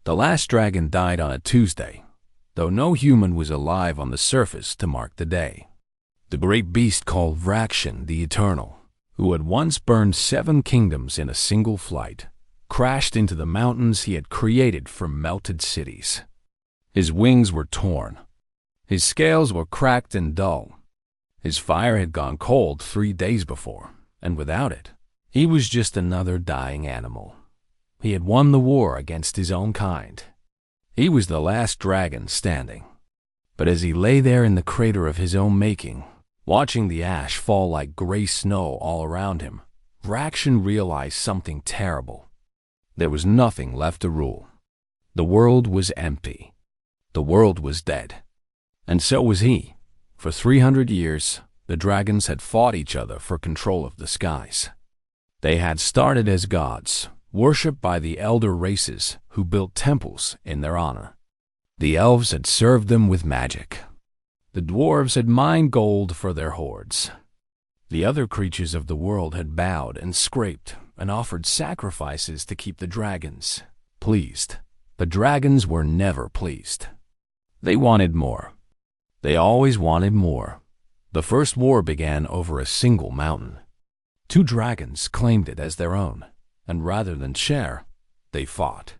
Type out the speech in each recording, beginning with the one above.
The last dragon died on a Tuesday, though no human was alive on the surface to mark the day. The great beast called Vrakshan the Eternal, who had once burned 7 kingdoms in a single flight, crashed into the mountains he had created from melted cities. His wings were torn. His scales were cracked and dull. His fire had gone cold 3 days before, and without it, he was just another dying animal. He had won the war against his own kind. He was the last dragon standing. But as he lay there in the crater of his own making, watching the ash fall like gray snow all around him, Vrakshan realized something terrible. There was nothing left to rule. The world was empty. The world was dead. And so was he. For 300 years, the dragons had fought each other for control of the skies. They had started as gods, worshipped by the elder races who built temples in their honor. The elves had served them with magic. The dwarves had mined gold for their hoards. The other creatures of the world had bowed and scraped and offered sacrifices to keep the dragons pleased. The dragons were never pleased. They wanted more. They always wanted more. The first war began over a single mountain. 2 dragons claimed it as their own, and rather than share, they fought.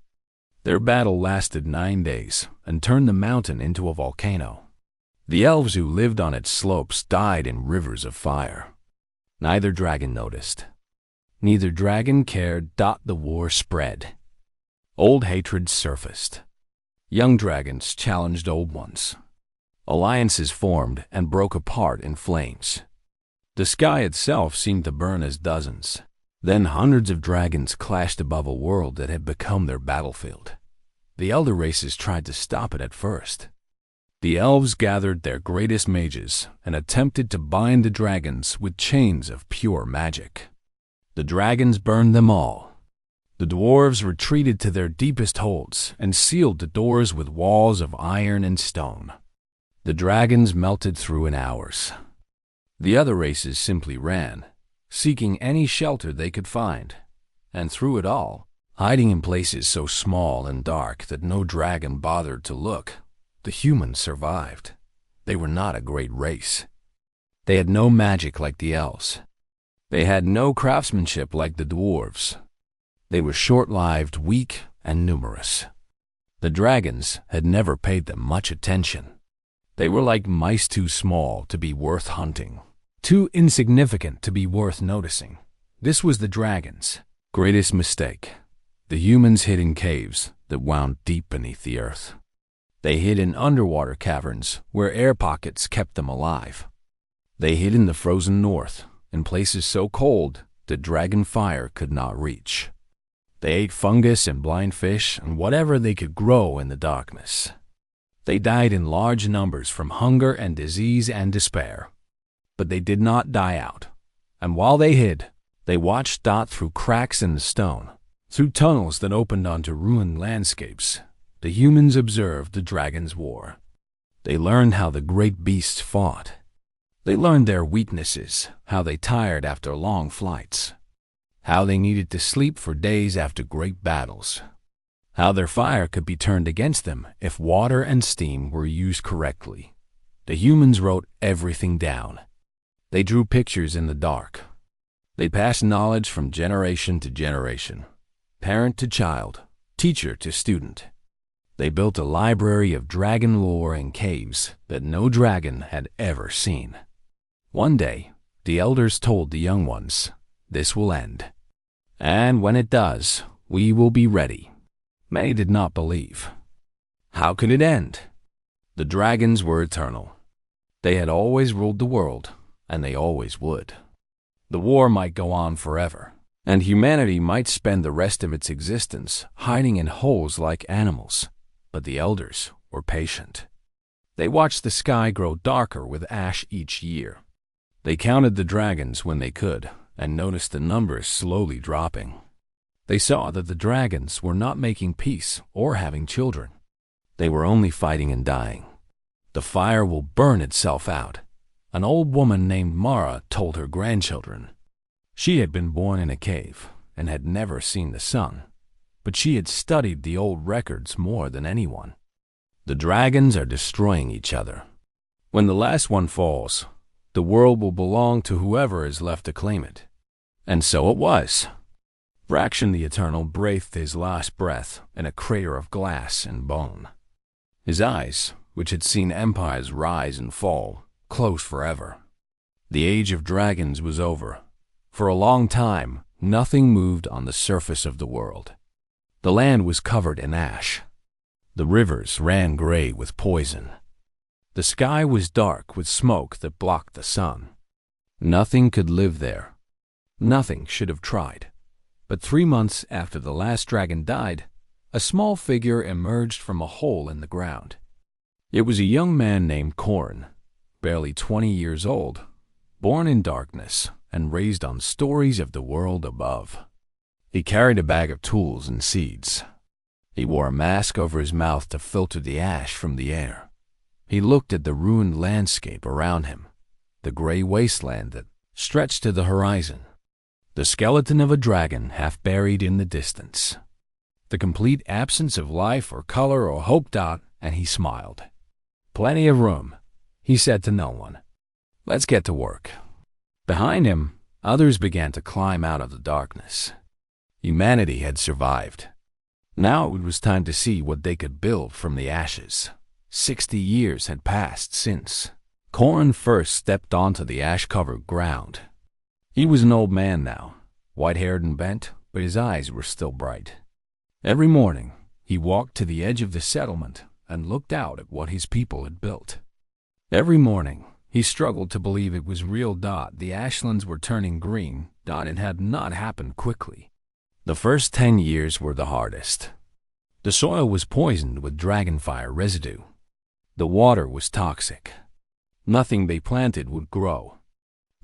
Their battle lasted 9 days and turned the mountain into a volcano. The elves who lived on its slopes died in rivers of fire. Neither dragon noticed. Neither dragon cared. The war spread. Old hatreds surfaced. Young dragons challenged old ones. Alliances formed and broke apart in flames. The sky itself seemed to burn as dozens. Then hundreds of dragons clashed above a world that had become their battlefield. The elder races tried to stop it at first. The elves gathered their greatest mages and attempted to bind the dragons with chains of pure magic. The dragons burned them all. The dwarves retreated to their deepest holds and sealed the doors with walls of iron and stone. The dragons melted through in hours. The other races simply ran, seeking any shelter they could find, and through it all, hiding in places so small and dark that no dragon bothered to look, the humans survived. They were not a great race. They had no magic like the elves. They had no craftsmanship like the dwarves. They were short-lived, weak, and numerous. The dragons had never paid them much attention. They were like mice too small to be worth hunting, too insignificant to be worth noticing. This was the dragons' greatest mistake. The humans hid in caves that wound deep beneath the earth. They hid in underwater caverns where air pockets kept them alive. They hid in the frozen north, in places so cold that dragon fire could not reach. They ate fungus and blind fish and whatever they could grow in the darkness. They died in large numbers from hunger and disease and despair. But they did not die out. And while they hid, they watched through cracks in the stone, through tunnels that opened onto ruined landscapes. The humans observed the dragons' war. They learned how the great beasts fought. They learned their weaknesses, how they tired after long flights, how they needed to sleep for days after great battles, how their fire could be turned against them if water and steam were used correctly. The humans wrote everything down. They drew pictures in the dark. They passed knowledge from generation to generation, parent to child, teacher to student. They built a library of dragon lore in caves that no dragon had ever seen. One day, the elders told the young ones, "This will end. And when it does, we will be ready." Many did not believe. How could it end? The dragons were eternal. They had always ruled the world, and they always would. The war might go on forever, and humanity might spend the rest of its existence hiding in holes like animals. But the elders were patient. They watched the sky grow darker with ash each year. They counted the dragons when they could, and noticed the numbers slowly dropping. They saw that the dragons were not making peace or having children. They were only fighting and dying. The fire will burn itself out, an old woman named Mara told her grandchildren. She had been born in a cave and had never seen the sun. but she had studied the old records more than anyone. The dragons are destroying each other. When the last one falls, the world will belong to whoever is left to claim it. And so it was. Vrakshin the Eternal breathed his last breath in a crater of glass and bone. His eyes, which had seen empires rise and fall, closed forever. The age of dragons was over. For a long time, nothing moved on the surface of the world. The land was covered in ash. The rivers ran gray with poison. The sky was dark with smoke that blocked the sun. Nothing could live there. Nothing should have tried. But 3 months after the last dragon died, a small figure emerged from a hole in the ground. It was a young man named Korin, barely 20 years old, born in darkness and raised on stories of the world above. He carried a bag of tools and seeds. He wore a mask over his mouth to filter the ash from the air. He looked at the ruined landscape around him, the gray wasteland that stretched to the horizon, the skeleton of a dragon half buried in the distance, the complete absence of life or color or hope. And he smiled. "Plenty of room," he said to no one. "Let's get to work." Behind him, others began to climb out of the darkness. Humanity had survived. Now it was time to see what they could build from the ashes. 60 years had passed since Korin first stepped onto the ash-covered ground. He was an old man now, white-haired and bent, but his eyes were still bright. Every morning, he walked to the edge of the settlement and looked out at what his people had built. Every morning, he struggled to believe it was real. The ashlands were turning green. It had not happened quickly. The first 10 years were the hardest. The soil was poisoned with dragonfire residue. The water was toxic. Nothing they planted would grow.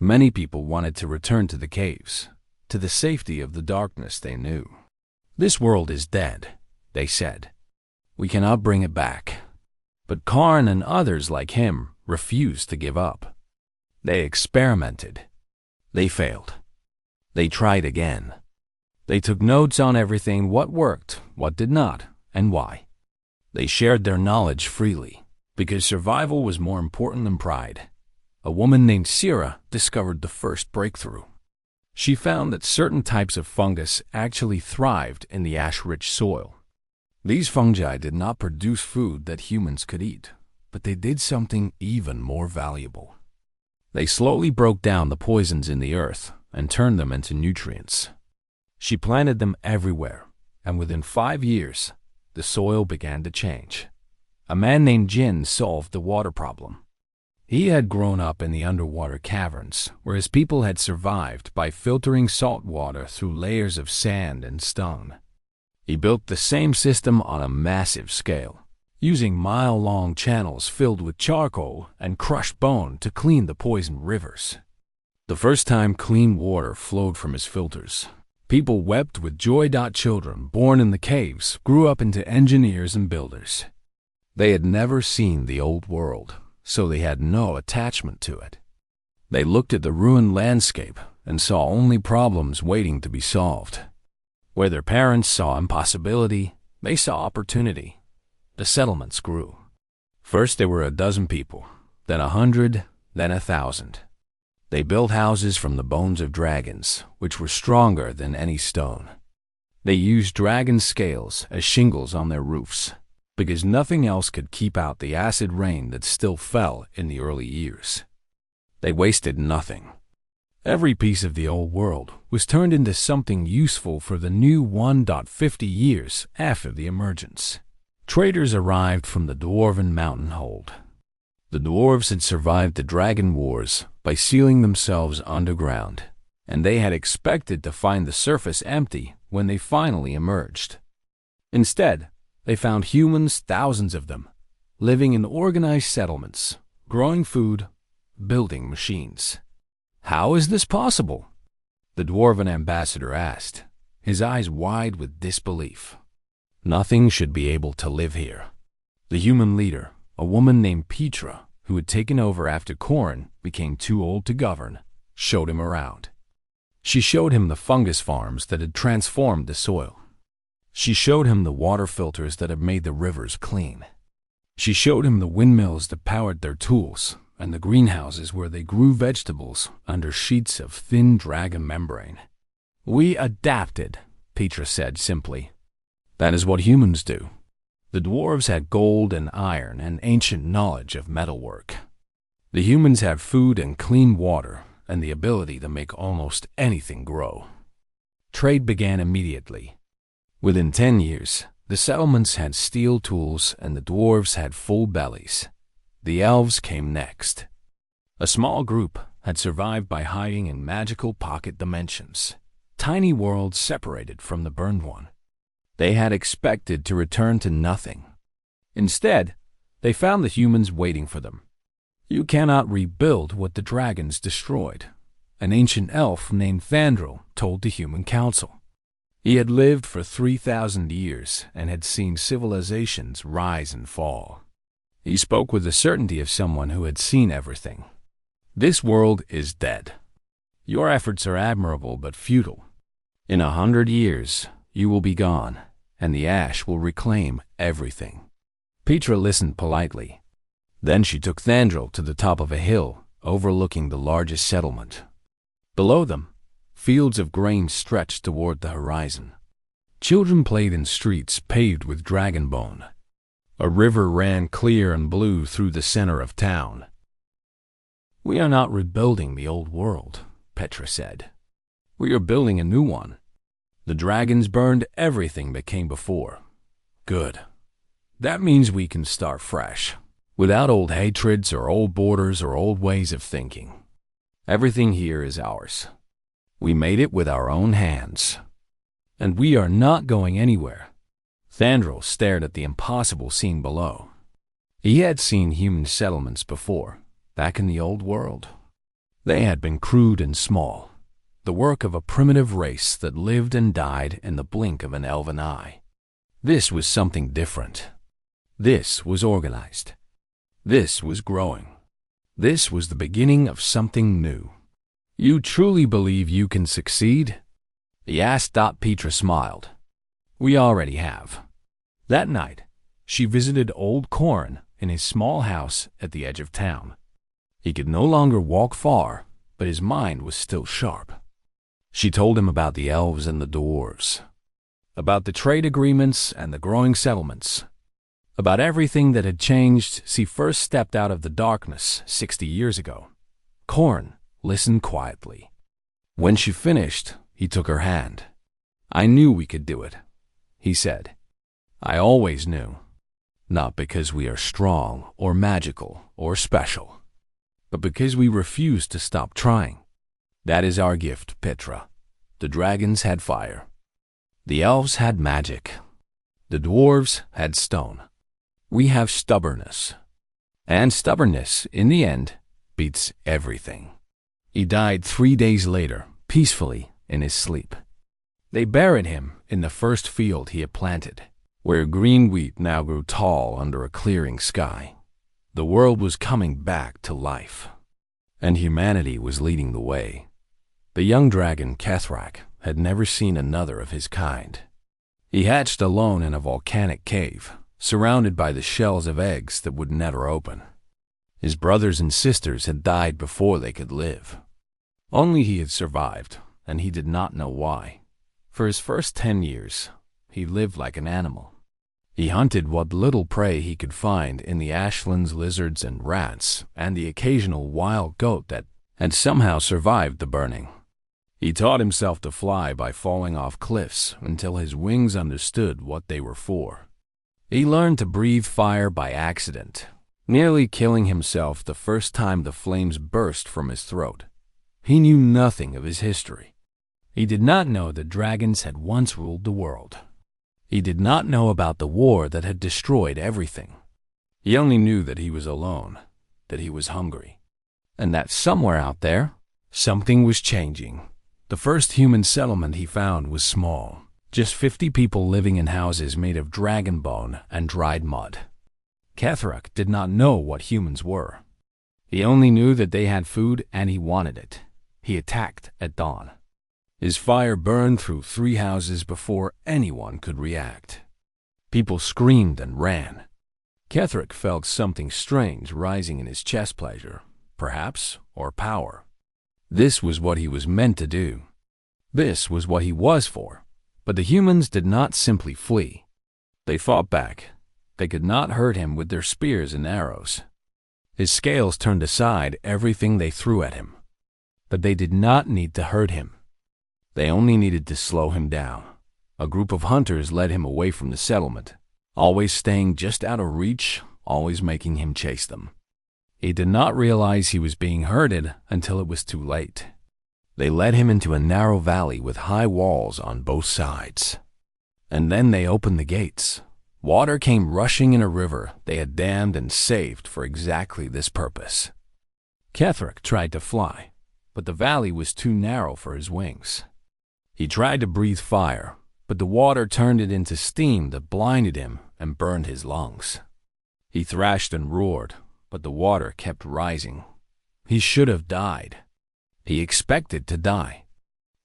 Many people wanted to return to the caves, to the safety of the darkness they knew. "This world is dead," they said. "We cannot bring it back." But Karn and others like him refused to give up. They experimented. They failed. They tried again. They took notes on everything, what worked, what did not, and why. They shared their knowledge freely, because survival was more important than pride. A woman named Sira discovered the first breakthrough. She found that certain types of fungus actually thrived in the ash-rich soil. These fungi did not produce food that humans could eat, but they did something even more valuable. They slowly broke down the poisons in the earth and turned them into nutrients. She planted them everywhere, and within 5 years, the soil began to change. A man named Jin solved the water problem. He had grown up in the underwater caverns, where his people had survived by filtering salt water through layers of sand and stone. He built the same system on a massive scale, using mile-long channels filled with charcoal and crushed bone to clean the poisoned rivers. The first time clean water flowed from his filters, people wept with joy. Children born in the caves grew up into engineers and builders. They had never seen the old world, so they had no attachment to it. They looked at the ruined landscape and saw only problems waiting to be solved. Where their parents saw impossibility, they saw opportunity. The settlements grew. First there were a dozen people, then 100, then 1,000. They built houses from the bones of dragons, which were stronger than any stone. They used dragon scales as shingles on their roofs, because nothing else could keep out the acid rain that still fell in the early years. They wasted nothing. Every piece of the old world was turned into something useful for the new 1.50 years after the emergence. Traders arrived from the Dwarven mountain hold. The dwarves had survived the dragon wars by sealing themselves underground, and they had expected to find the surface empty when they finally emerged. Instead, they found humans, thousands of them, living in organized settlements, growing food, building machines. "How is this possible?" the Dwarven ambassador asked, his eyes wide with disbelief. "Nothing should be able to live here." The human leader, a woman named Petra, who had taken over after Korin became too old to govern, showed him around. She showed him the fungus farms that had transformed the soil. She showed him the water filters that had made the rivers clean. She showed him the windmills that powered their tools and the greenhouses where they grew vegetables under sheets of thin dragon membrane. "We adapted," Petra said simply. "That is what humans do." The dwarves had gold and iron and ancient knowledge of metalwork. The humans had food and clean water and the ability to make almost anything grow. Trade began immediately. Within 10 years, the settlements had steel tools and the dwarves had full bellies. The elves came next. A small group had survived by hiding in magical pocket dimensions, tiny worlds separated from the burned one. They had expected to return to nothing. Instead, they found the humans waiting for them. "You cannot rebuild what the dragons destroyed," an ancient elf named Thandril told the human council. He had lived for 3,000 years and had seen civilizations rise and fall. He spoke with the certainty of someone who had seen everything. "This world is dead. Your efforts are admirable but futile. In 100 years, you will be gone, and the ash will reclaim everything." Petra listened politely. Then she took Thandril to the top of a hill overlooking the largest settlement. Below them, fields of grain stretched toward the horizon. Children played in streets paved with dragon bone. A river ran clear and blue through the center of town. "We are not rebuilding the old world," Petra said. "We are building a new one. The dragons burned everything that came before. Good. That means we can start fresh, without old hatreds or old borders or old ways of thinking. Everything here is ours. We made it with our own hands. And we are not going anywhere." Thandril stared at the impossible scene below. He had seen human settlements before, back in the old world. They had been crude and small, the work of a primitive race that lived and died in the blink of an elven eye. This was something different. This was organized. This was growing. This was the beginning of something new. "You truly believe you can succeed?" He asked. Petra smiled. "We already have." That night, she visited old Corin in his small house at the edge of town. He could no longer walk far, but his mind was still sharp. She told him about the elves and the dwarves, about the trade agreements and the growing settlements, about everything that had changed since he first stepped out of the darkness 60 years ago. Corin listened quietly. When she finished, he took her hand. "I knew we could do it," he said. "I always knew. Not because we are strong or magical or special, but because we refuse to stop trying. That is our gift, Petra. The dragons had fire. The elves had magic. The dwarves had stone. We have stubbornness. And stubbornness, in the end, beats everything." He died 3 days later, peacefully, in his sleep. They buried him in the first field he had planted, where green wheat now grew tall under a clearing sky. The world was coming back to life, and humanity was leading the way. The young dragon Kethrak had never seen another of his kind. He hatched alone in a volcanic cave, surrounded by the shells of eggs that would never open. His brothers and sisters had died before they could live. Only he had survived, and he did not know why. For his first 10 years, he lived like an animal. He hunted what little prey he could find in the ashlands, lizards and rats, and the occasional wild goat that had somehow survived the burning. He taught himself to fly by falling off cliffs until his wings understood what they were for. He learned to breathe fire by accident, nearly killing himself the first time the flames burst from his throat. He knew nothing of his history. He did not know that dragons had once ruled the world. He did not know about the war that had destroyed everything. He only knew that he was alone, that he was hungry, and that somewhere out there, something was changing. The first human settlement he found was small, just 50 people living in houses made of dragon bone and dried mud. Kethrak did not know what humans were. He only knew that they had food and he wanted it. He attacked at dawn. His fire burned through 3 houses before anyone could react. People screamed and ran. Ketherick felt something strange rising in his chest, pleasure, perhaps, or power. This was what he was meant to do. This was what he was for. But the humans did not simply flee. They fought back. They could not hurt him with their spears and arrows. His scales turned aside everything they threw at him. But they did not need to hurt him. They only needed to slow him down. A group of hunters led him away from the settlement, always staying just out of reach, always making him chase them. He did not realize he was being herded until it was too late. They led him into a narrow valley with high walls on both sides. And then they opened the gates. Water came rushing in a river they had dammed and saved for exactly this purpose. Ketherick tried to fly, but the valley was too narrow for his wings. He tried to breathe fire, but the water turned it into steam that blinded him and burned his lungs. He thrashed and roared, but the water kept rising. He should have died. He expected to die.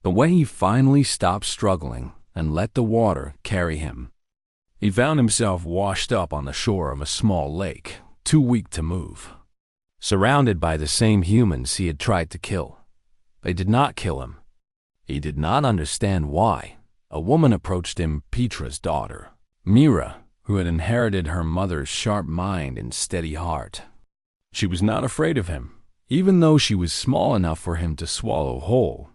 But when he finally stopped struggling and let the water carry him, he found himself washed up on the shore of a small lake, too weak to move. Surrounded by the same humans he had tried to kill. They did not kill him. He did not understand why. A woman approached him, Petra's daughter, Mira, who had inherited her mother's sharp mind and steady heart. She was not afraid of him, even though she was small enough for him to swallow whole.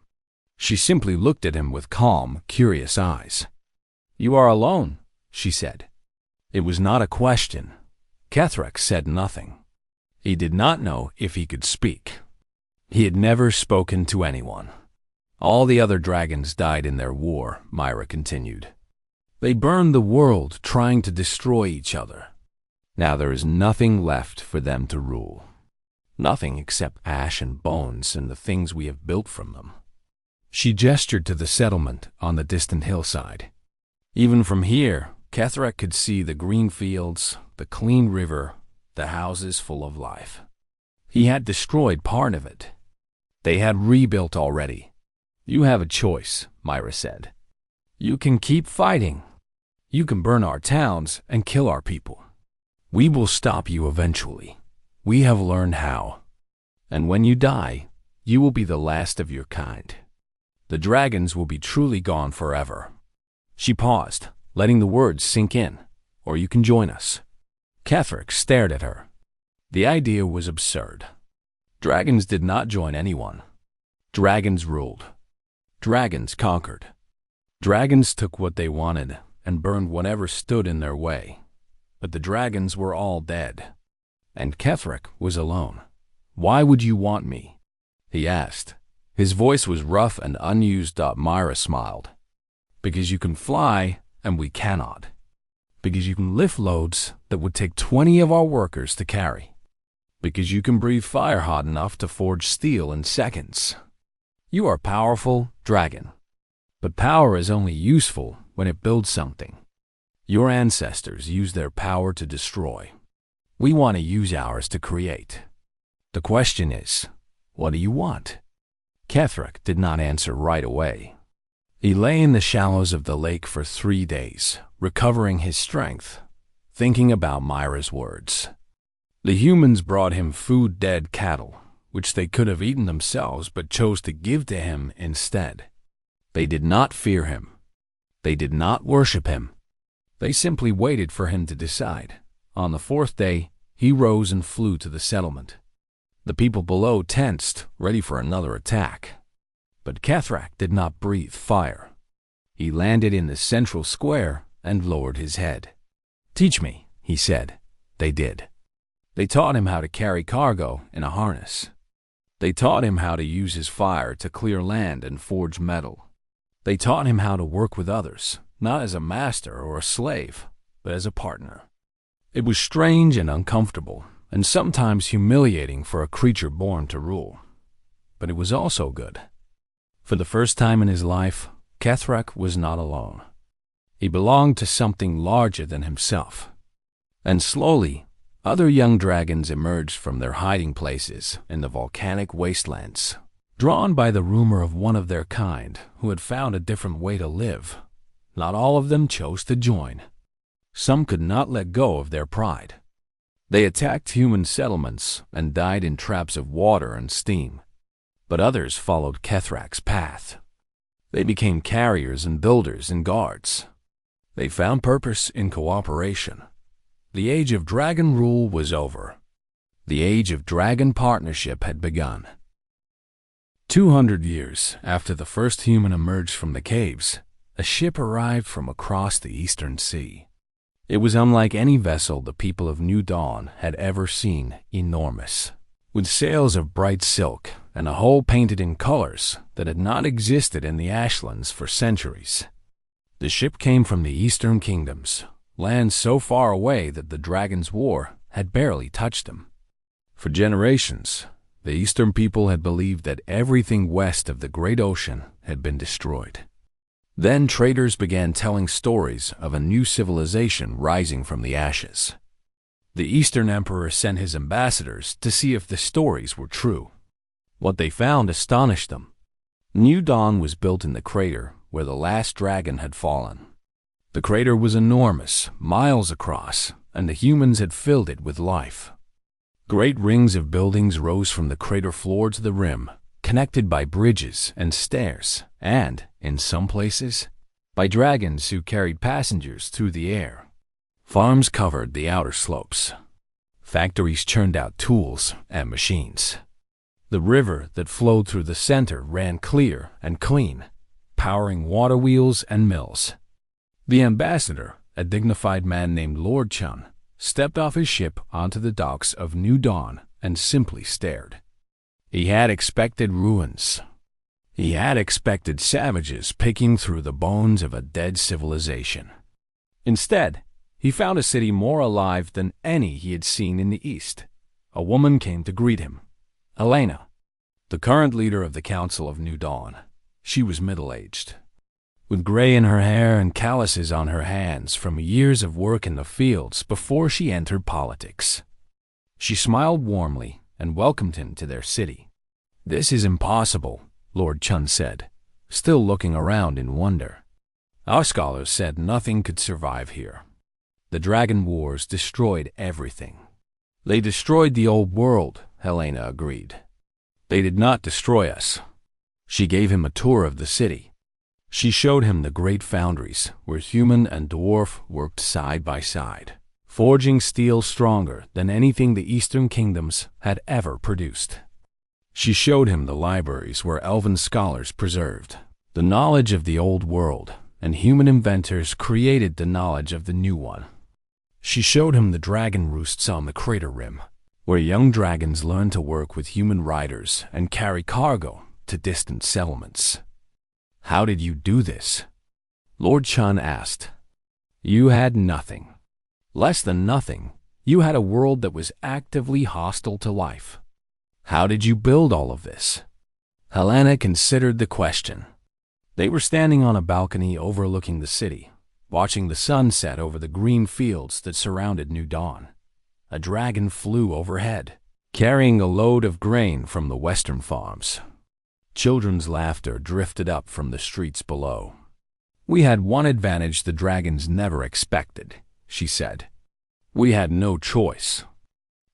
She simply looked at him with calm, curious eyes. "You are alone," she said. It was not a question. Ketherick said nothing. He did not know if he could speak. He had never spoken to anyone. All the other dragons died in their war, Myra continued. They burned the world trying to destroy each other. Now there is nothing left for them to rule. Nothing except ash and bones and the things we have built from them. She gestured to the settlement on the distant hillside. Even from here, Ketherick could see the green fields, the clean river, the houses full of life. He had destroyed part of it. They had rebuilt already. "You have a choice," Myra said. "You can keep fighting. You can burn our towns and kill our people. We will stop you eventually. We have learned how. And when you die, you will be the last of your kind. The dragons will be truly gone forever." She paused, letting the words sink in. "Or you can join us." Ketherick stared at her. The idea was absurd. Dragons did not join anyone. Dragons ruled. Dragons conquered. Dragons took what they wanted and burned whatever stood in their way. But the dragons were all dead. And Ketherick was alone. "Why would you want me?" he asked. His voice was rough and unused up. Myra smiled. "Because you can fly and we cannot. Because you can lift loads that would take 20 of our workers to carry. Because you can breathe fire hot enough to forge steel in seconds. You are powerful, dragon. But power is only useful when it builds something. Your ancestors used their power to destroy. We want to use ours to create. The question is, what do you want?" Ketherick did not answer right away. He lay in the shallows of the lake for 3 days, recovering his strength, thinking about Myra's words. The humans brought him food, dead cattle, which they could have eaten themselves but chose to give to him instead. They did not fear him. They did not worship him. They simply waited for him to decide. On the 4th day, he rose and flew to the settlement. The people below tensed, ready for another attack. But Ketherick did not breathe fire. He landed in the central square and lowered his head. "Teach me," he said. They did. They taught him how to carry cargo in a harness. They taught him how to use his fire to clear land and forge metal. They taught him how to work with others, not as a master or a slave, but as a partner. It was strange and uncomfortable, and sometimes humiliating for a creature born to rule. But it was also good. For the first time in his life, Ketherick was not alone. He belonged to something larger than himself. And slowly, other young dragons emerged from their hiding places in the volcanic wastelands. drawn by the rumor of one of their kind who had found a different way to live. Not all of them chose to join. Some could not let go of their pride. They attacked human settlements and died in traps of water and steam. But others followed Kethrak's path. They became carriers and builders and guards. They found purpose in cooperation. The age of dragon rule was over. The age of dragon partnership had begun. 200 years after the first human emerged from the caves, a ship arrived from across the eastern sea. It was unlike any vessel the people of New Dawn had ever seen, enormous, with sails of bright silk and a hull painted in colors that had not existed in the Ashlands for centuries. The ship came from the Eastern Kingdoms, lands so far away that the Dragon's War had barely touched them. For generations, the Eastern people had believed that everything west of the Great Ocean had been destroyed. Then traders began telling stories of a new civilization rising from the ashes. The Eastern Emperor sent his ambassadors to see if the stories were true. What they found astonished them. New Dawn was built in the crater where the last dragon had fallen. The crater was enormous, miles across, and the humans had filled it with life. Great rings of buildings rose from the crater floor to the rim, connected by bridges and stairs, and, in some places, by dragons who carried passengers through the air. Farms covered the outer slopes. Factories churned out tools and machines. The river that flowed through the center ran clear and clean, powering water wheels and mills. The ambassador, a dignified man named Lord Chun, stepped off his ship onto the docks of New Dawn and simply stared. He had expected ruins. He had expected savages picking through the bones of a dead civilization. Instead, he found a city more alive than any he had seen in the East. A woman came to greet him, Helena, the current leader of the Council of New Dawn. She was middle-aged, with gray in her hair and calluses on her hands from years of work in the fields before she entered politics. She smiled warmly and welcomed him to their city. "This is impossible," Lord Chun said, still looking around in wonder. "Our scholars said nothing could survive here. The Dragon Wars destroyed everything." "They destroyed the old world," Helena agreed. "They did not destroy us." She gave him a tour of the city. She showed him the great foundries where human and dwarf worked side by side, forging steel stronger than anything the Eastern Kingdoms had ever produced. She showed him the libraries where elven scholars preserved the knowledge of the old world, and human inventors created the knowledge of the new one. She showed him the dragon roosts on the crater rim, where young dragons learned to work with human riders and carry cargo to distant settlements. "How did you do this?" Lord Chun asked. "You had nothing. Less than nothing. You had a world that was actively hostile to life. How did you build all of this?" Helena considered the question. They were standing on a balcony overlooking the city, watching the sun set over the green fields that surrounded New Dawn. A dragon flew overhead, carrying a load of grain from the western farms. Children's laughter drifted up from the streets below. "We had one advantage the dragons never expected," she said. "We had no choice.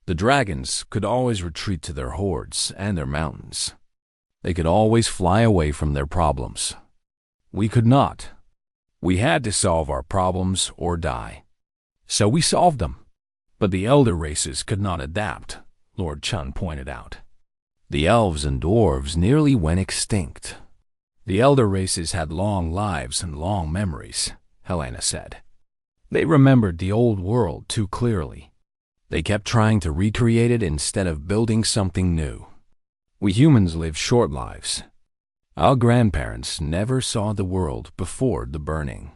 The dragons could always retreat to their hordes and their mountains. They could always fly away from their problems. We could not. We had to solve our problems or die. So we solved them. But the elder races could not adapt," Lord Chun pointed out. "The elves and dwarves nearly went extinct. The elder races had long lives and long memories," Helena said. "They remembered the old world too clearly. They kept trying to recreate it instead of building something new. We humans live short lives. Our grandparents never saw the world before the burning.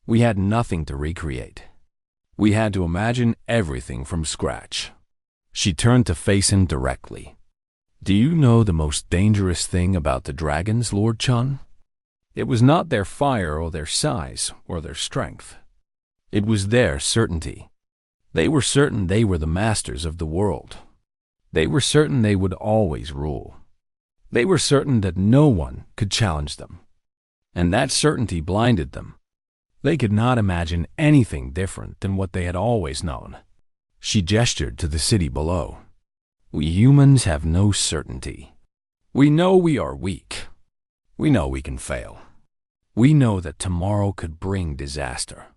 We had nothing to recreate. We had to imagine everything from scratch." She turned to face him directly. "Do you know the most dangerous thing about the dragons, Lord Chun? It was not their fire or their size or their strength. It was their certainty. They were certain they were the masters of the world. They were certain they would always rule. They were certain that no one could challenge them, and that certainty blinded them. They could not imagine anything different than what they had always known. She gestured to the city below. We humans have no certainty. We know we are weak. We know we can fail. We know that tomorrow could bring disaster.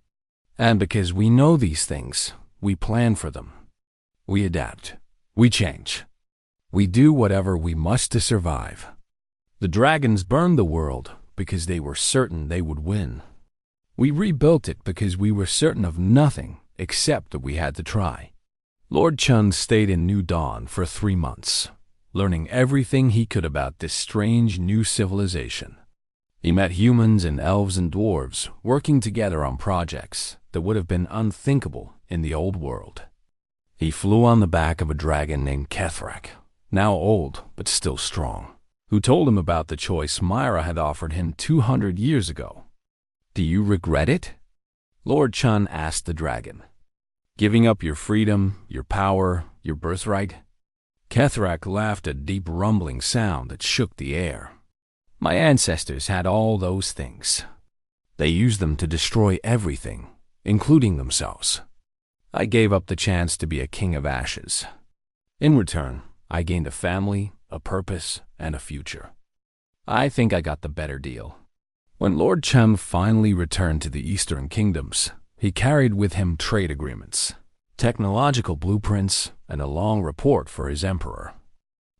And because we know these things, we plan for them. We adapt. We change. We do whatever we must to survive. The dragons burned the world because they were certain they would win. We rebuilt it because we were certain of nothing except that we had to try. Lord Chun stayed in New Dawn for 3 months, learning everything he could about this strange new civilization. He met humans and elves and dwarves working together on projects that would have been unthinkable in the old world. He flew on the back of a dragon named Kethrak, now old but still strong, who told him about the choice Myra had offered him 200 years ago. Do you regret it? Lord Chun asked the dragon. Giving up your freedom, your power, your birthright? Kethrak laughed a deep rumbling sound that shook the air. My ancestors had all those things. They used them to destroy everything, including themselves. I gave up the chance to be a king of ashes. In return, I gained a family, a purpose, and a future. I think I got the better deal. When Lord Chun finally returned to the Eastern Kingdoms, he carried with him trade agreements, technological blueprints, and a long report for his emperor.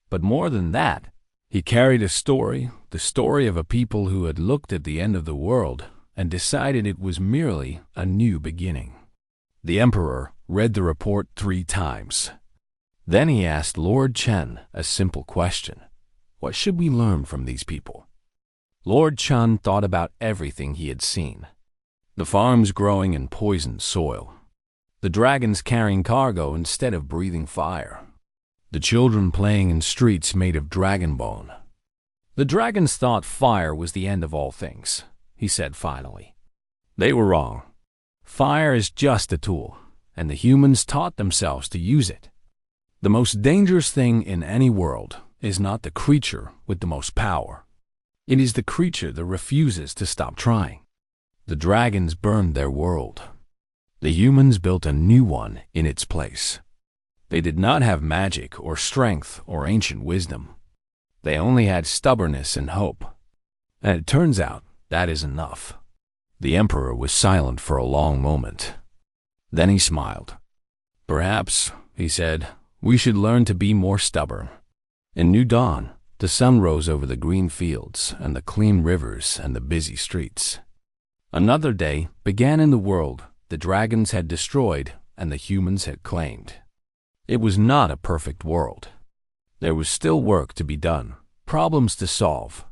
But more than that, he carried a story, the story of a people who had looked at the end of the world and decided it was merely a new beginning. The emperor read the report 3 times. Then he asked Lord Chen a simple question. What should we learn from these people? Lord Chun thought about everything he had seen. The farms growing in poisoned soil. The dragons carrying cargo instead of breathing fire. The children playing in streets made of dragon bone. The dragons thought fire was the end of all things, he said finally. They were wrong. Fire is just a tool, and the humans taught themselves to use it. The most dangerous thing in any world is not the creature with the most power. It is the creature that refuses to stop trying. The dragons burned their world. The humans built a new one in its place. They did not have magic or strength or ancient wisdom. They only had stubbornness and hope. And it turns out that is enough. The emperor was silent for a long moment. Then he smiled. Perhaps, he said, we should learn to be more stubborn. In New Dawn, the sun rose over the green fields and the clean rivers and the busy streets. Another day began in the world the dragons had destroyed and the humans had claimed. It was not a perfect world. There was still work to be done, problems to solve,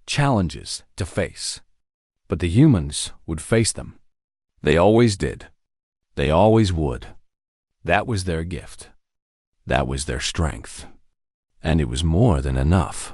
challenges to face. But the humans would face them. They always did. They always would. That was their gift. That was their strength. And it was more than enough.